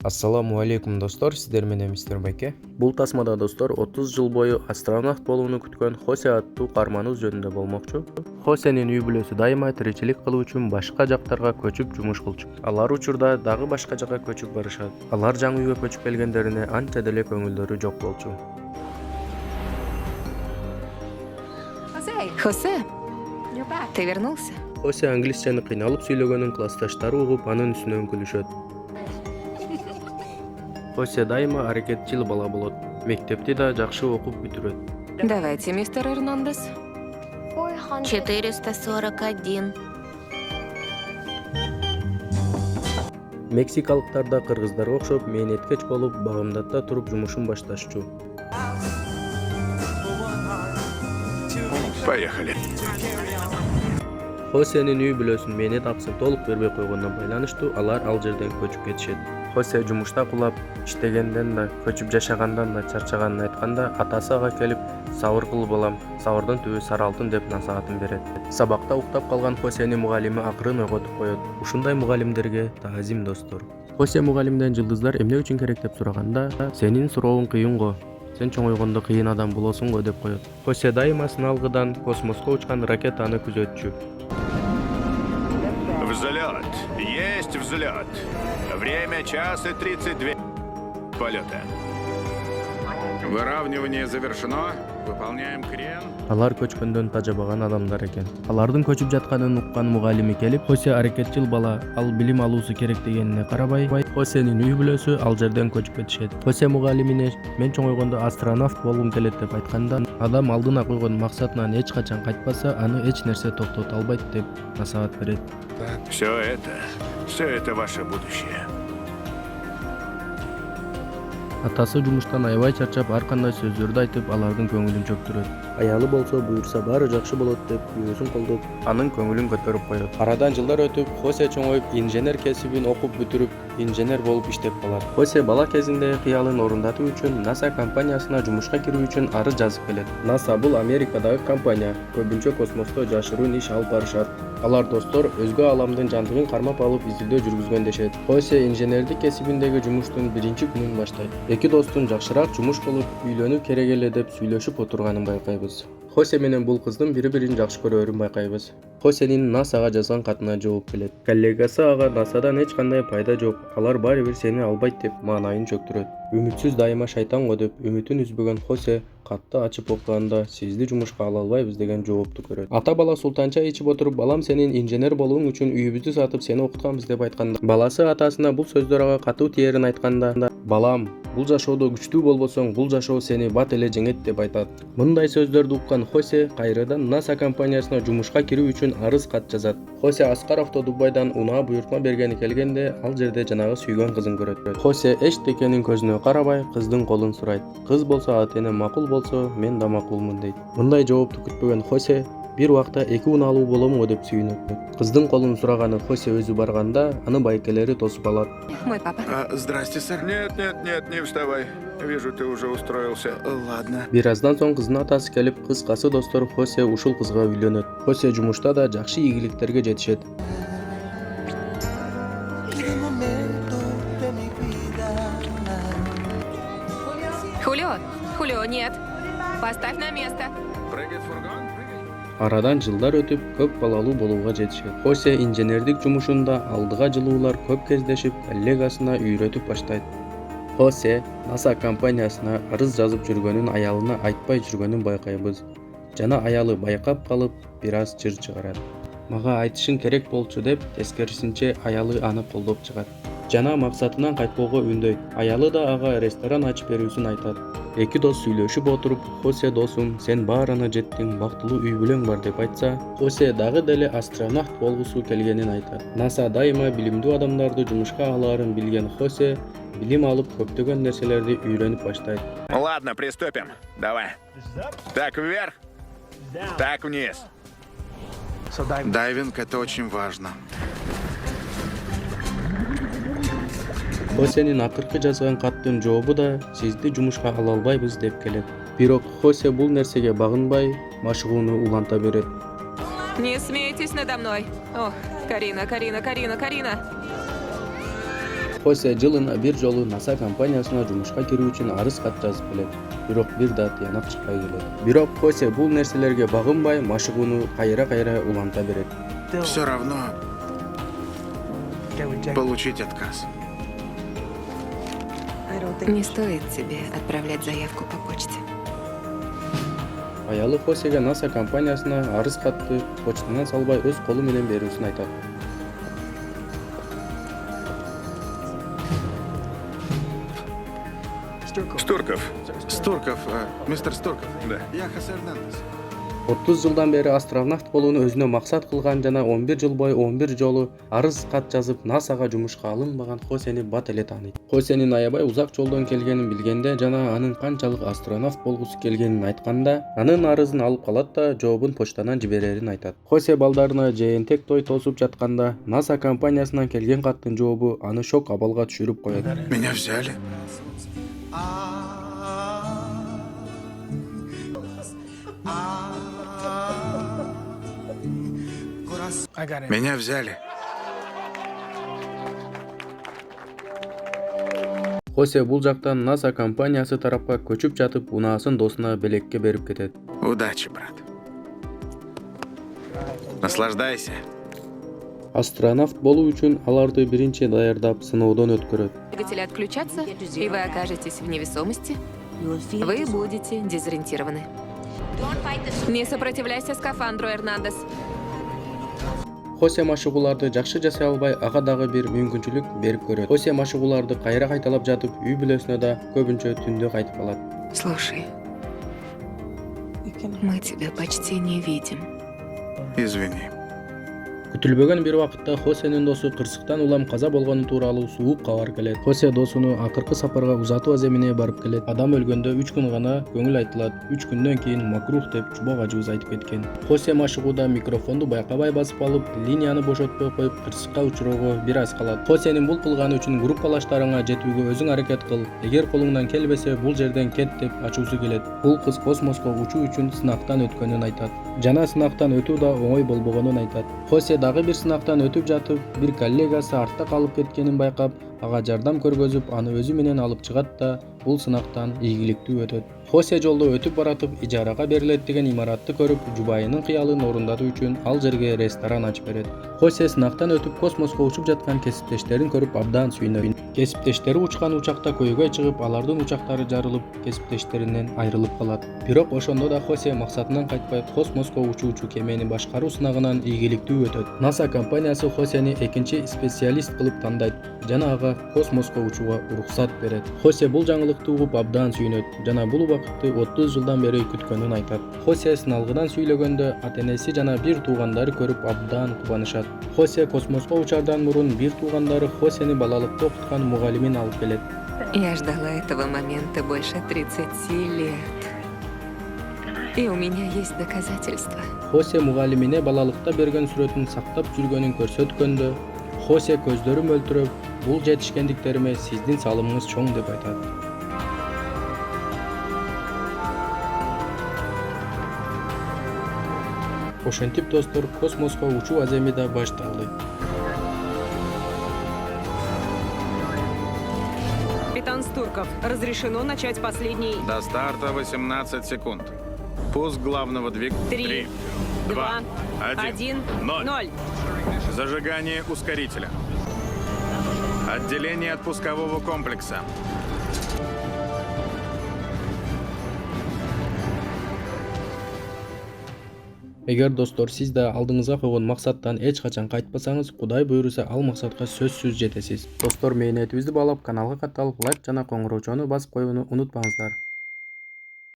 Ассаламу алейкум достор, сиздер менен мистер Байке. Бул тасмада достор 30 жыл бою астронавт болууну күткөн Хосе аттуу карманыбыз жөнүндө болмокчу. Хосенин үй бүлөсү дайыма тиричилик кылуу үчүн башка жактарга көчүп жумуш кылчу. Алар учурда дагы башка жакка көчүп барышат. Алар жаңы үйгө көчүп келгендерине анча деле көңүлдөрү жок болчу. Хосе, ты вернулся? Хосе англисчени кыйналып сүйлөгөнүн классташтары угуп, анын үстүнөн күлүшөт. Хосе дайыма аракетчил бала болот. Мектепти да жакшы окуп бүтүрөт. Давайте, мистер Эрнандес. 441. Мексикалыктар да кыргыздарга окшоп мээнеткеч болуп, Багамдатта туруп жумушун башташчу. Поехали. Хосенин үй бүлөсүнүн мээнет акысын толук бербей койгонуна байланыштуу алар ал жерден көчүп кетишет. Хосе жумушта кулап, иштегенден да, көчүп жашагандан да чарчаганын айтканда, атасы ага келип, "Сабыр кыл балам, сабырдын түбү сары алтын" деп насаатын берет. Сабакта уктап калган Хосенин мугалими акырын ойготуп коет. Ушундай мугалимдерге таазим достор. Хосе мугалимден жылдыздар эмне үчүн керек деп сураганда, "Сенин суроуң кыйын го. Сен чоңойгондо кыйын адам болосуң го" деп коет. Хосе дайыма сыналгыдан космоско учкан ракетаны күзөтчү. Взлет. Есть взлет. Время 1:32 полета. Выравнивание завершено. Выполняем крен. Алар көчкөндөн тажабаган адамдар экен. Алардын көчүп жатканын уккан мугалими келип, Хосе аракетчил бала, ал билим алуусу керек дегенине карабай, Хосенин үй бүлөсү ал жерден көчүп кетишет. Хосе мугалимине "Мен чоңойгондо астронавт болгум келет" деп айтканда, адам алдына койгон максатынан эч качан кайтпаса, аны эч нерсе токтото албайт деп насаат берет. Все это ваше будущее. Атасы жумуштан аябай чарчап, ар кандай сөздөрдү айтып, алардын көңүлүн чөктүрөт. Аялы болсо буйрса баары жакшы болот деп күйөөсүн колдоп, анын көңүлүн көтөрүп коет. Арадан жылдар өтүп, Хосе чоңоюп, инженер кесибин окуп бүтүрүп, инженер болуп иштеп калат. Хосе бала кезинде кыялын орундатуу үчүн NASA компаниясына жумушка кирүү үчүн арыз жазып келет. NASA бул Америкадагы компания, көбүнчө космосто жашыруун иш алып барышат. Алар достор өзгө аламдын жандыгын кармап алып изилдөө жүргүзгөн дешет. Хосе инженердик кесибиндеги жумуштун биринчи күнүн баштайт. Эки достун жакшыраак жумуш кылып, үйлөнүп керек эле деп сүйлөшүп отурганын байкайбыз. Хосе менен бул кыздын бири-бирин жакшы көрөөрүн байкайбыз. Хосенин NASAга жазган катына жооп келет. Коллегасы ага NASAдан эч кандай пайда жок, алар баары бир сени албайт деп маанайын чөктүрөт. Үмүтсүз дайыма шайтан го деп үмүтүн үзбөгөн Хосе катты ачып окуганда "Сизди жумушка ала албайбыз" деген жоопту көрөт. Ата бала султанча ичип отуруп, "Балам, сенин инженер болууң үчүн үйүбүздү сатып сени окутканбыз" деп айтканда, баласы атасына бул сөздөр ага катуу тиерин айтканда, "Балам, бул жашоодо күчтүү болбосоң, бул жашоо сени бат эле жеңет" деп айтат. Мындай сөздөрдү уккан Хосе кайрадан NASA компаниясына жумушка кирүү үчүн арыз кат жазат. Хосе Аскаровто Дубайдан унаа буйртма бергени келгенде, ал жерде жанагы сүйгөн кызын көрөт. Хосе эчтекенин көзүнө карабай, кыздын колун сурайт. Кыз болсо ат эне макул болсо, мен да макулмун дейт. Мындай жоопту күтпөгөн Хосе бир убакта эки унаалуу боломго деп сүйүнөт. Кыздын колун сураганын Хосе өзү барганда, аны байкелери тосуп алат. Мой папа. Здрасте, сэр. Нет, не вставай. Вижу, ты уже устроился. Ладно. Бир аздан соң кыздын атасы келип, кыскасы достор Хосе ушул кызга үйлөнөт. Хосе жумушта да жакшы ийгиликтерге жетишет. Хулио, нет. Поставь на место. Прыгай в фургон, прыгай. Арадан жылдар өтүп, көп балалуу болууга жетишет. Хосе инженердик жумушунда алдыга жылуулар көп кездешип, коллегасына үйрөтүп баштайт. Хосе NASA компаниясына арыз жазып жүргөнүн аялына айтпай жүргөнүн байкайбыз. Жана аялы байкап калып, бир аз жыр чыгарат. "Мага айтышың керек болчу" деп, тескерисинче аялы аны колдоп чыгат. Жана максатынан кайтпоого үндөйт. Аялы да ага ресторан ачып берүүсүн айтат. Эки дос сүйлөшүп отуруп, Хосе досум, сен баарына жеттиң, бактылуу үй бүлөң бар деп айтса, Хосе дагы деле астронавт болгусу келгенин айтат. NASA дайыма билимдүү адамдарды жумушка алаарын билген Хосе билим алып көптөгөн нерселерди үйрөнүп баштайт. Ладно, приступим. Давай. Так вверх. Так вниз. Дайвинг — это очень важно. Хосенин акыркы жазган каттын жообу да "Сизди жумушка ала албайбыз" деп келет. Бирок Хосе бул нерсеге багынбай, машыгууну уланта берет. Не смейтесь надо мной. Ох, Карина. Хосе жылына бир жолу NASA компаниясына жумушка кирүү үчүн арыз кат жазып келет. Бирок бир да тыянак чыкпай келет. Бирок Хосе бул нерселерге багынбай машыгууну кайра уланта берет. Все равно получить отказ. Не стоит тебе отправлять заявку по почте. Аялы Хосеге NASA компаниясына арыз катты почтанан салбай өз колу менен берүүсүн айтат. Стурков, мистер Стурков. Да. Я Хосе Эрнандес. 30 жылдан бери астронавт болууну өзүнө максат кылган жана 11 жыл бою 11 жолу арыз кат жазып NASAга жумушка алынбаган Хосени бат эле тааныйт. Хосенин аябай узак жолдон келгенин билгенде жана анын канчалык астронавт болгусу келгенин айтканда, анын арызын алып калат да жообун почтадан жиберерин айтат. Хосе балдарына жээнтек той тосуп жатканда NASA компаниясынан келген каттын жообу аны шок абалга түшүрүп коет. Меня взяли. Меня взяли. Хосе бул жактан NASA компаниясы тарапка көчүп жатып, унаасын досуна белекке берип кетет. Удачи, брат. Наслаждайся. Астронавт болуу үчүн аларды биринчи даярдап, сыноодон өткөрөт. Двигатели отключатся, и вы окажетесь в невесомости. Вы будете дезориентированы. Не сопротивляйся скафандру, Эрнандес. Хосе машыгууларды жакшы жасай албай, ага дагы бир мүмкүнчүлүк берип көрөт. Хосе машыгууларды кайра кайталап жатып, үй бүлөсүнө да көбүнчө түндө кайтып калат. Слушай, мы тебя почти не видим. Извини. Күтүлбөгөн бир убакытта Хосенин досу кырсыктан улам каза болгону тууралуу суук кабар келет. Хосе досуну акыркы сапарга узатуу аземине барып келет. Адам өлгөндө 3 күн гана көңүл айтылат. 3 күндөн кийин макрух деп чубак ажыбыз айтып кеткен. Хосе машыгууда микрофонду байкабай басып алып, линияны бошотпой коюп кырсыкка учуроого бир аз калат. Хосенин бул кылганы үчүн группалаштарыңа жетүүгө өзүң аракет кыл. Эгер колуңдан келбесе, бул жерден кет деп ачуусу келет. Бул кыз космоско учуу үчүн сынактан өткөнүн айтат. Жана сынактан өтүү да оңой болбогонун айтат. Хосе дагы бир сынактан өтүп жатып, бир коллегасы артта калып кеткенин байкап, ага жардам көргөзүп, аны өзү менен алып чыгат да бул сынактан ийгиликтүү өтөт. Хосе жолдо өтүп баратып, ижарага берилет деген имаратты көрүп, жубайынын кыялын орундатуу үчүн ал жерге ресторан ачып берет. Хосе сынактан өтүп космоско учуп жаткан кесиптештерин көрүп абдан сүйүнөт. Кесиптештери учкан учакта көйгөй чыгып, алардын учактары жарылып, кесиптештеринен айрылып калат. Бирок ошондо да Хосе максатынан кайтпай, космоско учуучу кемени башкаруу сынагынан ийгиликтүү өтөт. NASA компаниясы Хосени экинчи специалист кылып тандайт жана ага космоско учууга уруксат берет. Хосе бул жаңылыкты угуп абдан сүйүнөт жана бул убакытты 30 жылдан бери күткөнүн айтат. Хосе сыналгыдан сүйлөгөндө ата-энеси жана бир туугандары көрүп абдан кубанышат. Хосе космоско учардан мурун бир туугандары Хосени балалыкта окуткан мугалимин алып келет. Я ждала этого момента больше 30 лет. И у меня есть доказательства. Хосе мугалимине балалыкта берген сүрөтүн сактап жүргөнүн көрсөткөндө, Хосе көздөрү мөлтүрөп, бул жетишкендиктериме сиздин салымыңыз чоң деп айтат. Ошентип достор, космоско учуу аземи да башталды. Капитан Стурков, разрешено начать последний... До старта 18 секунд. Пуск главного двигателя. 3, 2, 1, 0. Зажигание ускорителя. Отделение от пускового комплекса. Эгер достор сиз да алдыңызга койгон максаттан эч качан кайтпасаңыз, Кудай буйруса ал максатка сөзсүз жетесиз. Достор, мээнетибизди баалап, каналга катталып, лайк жана коңгуроочону басып коюуну унутпаңыздар.